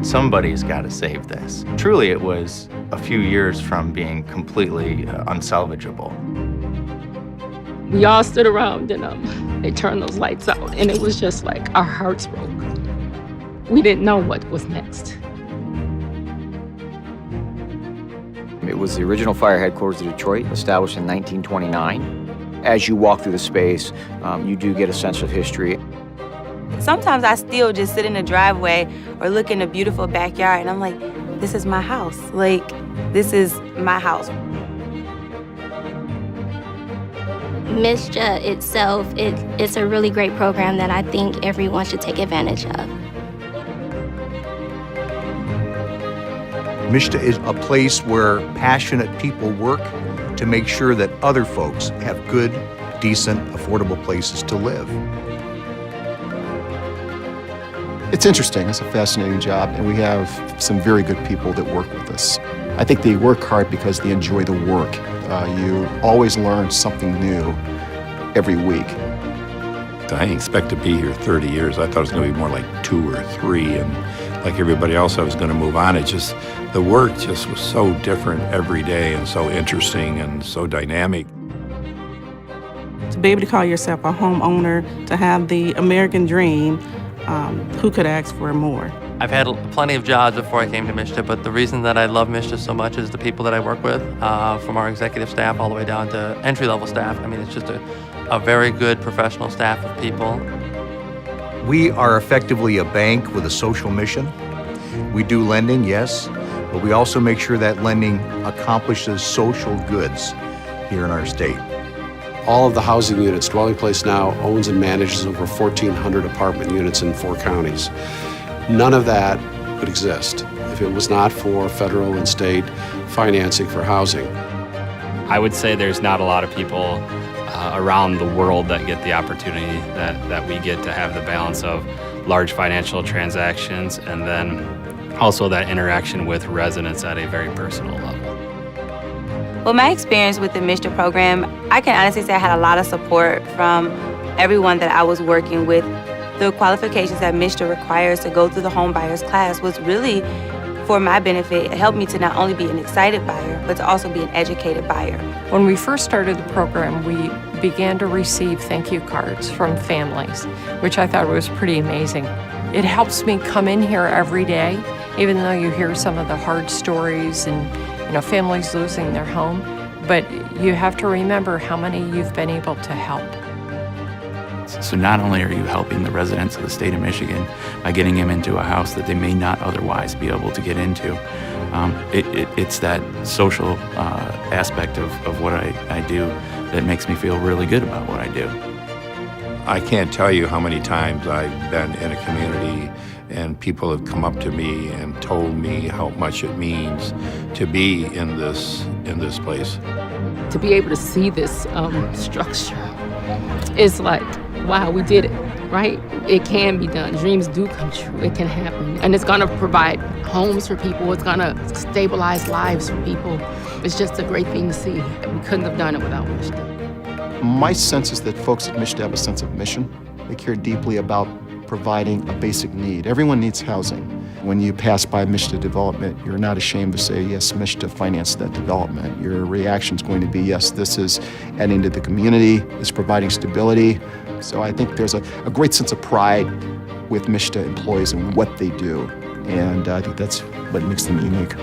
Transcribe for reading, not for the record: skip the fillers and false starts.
Somebody's got to save this. Truly, it was a few years from being completely unsalvageable. We all stood around and they turned those lights out, and it was just like our hearts broke. We didn't know what was next. It was the original fire headquarters of Detroit, established in 1929. As you walk through the space, you do get a sense of history. Sometimes I still just sit in the driveway or look in the beautiful backyard and I'm like, this is my house. Like, this is my house. MSHDA itself, it's a really great program that I think everyone should take advantage of. MSHDA is a place where passionate people work to make sure that other folks have good, decent, affordable places to live. It's interesting, it's a fascinating job, and we have some very good people that work with us. I think they work hard because they enjoy the work. You always learn something new every week. I didn't expect to be here 30 years. I thought it was going to be more like 2 or 3, and like everybody else, I was going to move on. It just, the work just was so different every day and so interesting and so dynamic. To be able to call yourself a homeowner, to have the American dream, who could ask for more? I've had plenty of jobs before I came to MSHDA, but the reason that I love MSHDA so much is the people that I work with, from our executive staff all the way down to entry-level staff. I mean, it's just a very good professional staff of people. We are effectively a bank with a social mission. We do lending, yes, but we also make sure that lending accomplishes social goods here in our state. All of the housing units, Dwelling Place now owns and manages over 1,400 apartment units in 4 counties. None of that would exist if it was not for federal and state financing for housing. I would say there's not a lot of people around the world that get the opportunity that we get to have the balance of large financial transactions and then also that interaction with residents at a very personal level. Well, my experience with the MSHDA program, I can honestly say I had a lot of support from everyone that I was working with. The qualifications that MSHDA requires to go through the home buyers class was really for my benefit. It helped me to not only be an excited buyer, but to also be an educated buyer. When we first started the program, we began to receive thank you cards from families, which I thought was pretty amazing. It helps me come in here every day, even though you hear some of the hard stories and families losing their home, but you have to remember how many you've been able to help. So not only are you helping the residents of the state of Michigan by getting them into a house that they may not otherwise be able to get into, it's that social aspect of what I do that makes me feel really good about what I do. I can't tell you how many times I've been in a community and people have come up to me and told me how much it means to be in this place. To be able to see this structure is like, wow, we did it, right? It can be done. Dreams do come true. It can happen. And it's gonna provide homes for people. It's gonna stabilize lives for people. It's just a great thing to see. We couldn't have done it without MSHDA. My sense is that folks at MSHDA have a sense of mission. They care deeply about providing a basic need. Everyone needs housing. When you pass by MSHDA development, you're not ashamed to say, yes, MSHDA financed that development. Your reaction is going to be, yes, this is adding to the community, it's providing stability. So I think there's a great sense of pride with MSHDA employees and what they do. And I think that's what makes them unique.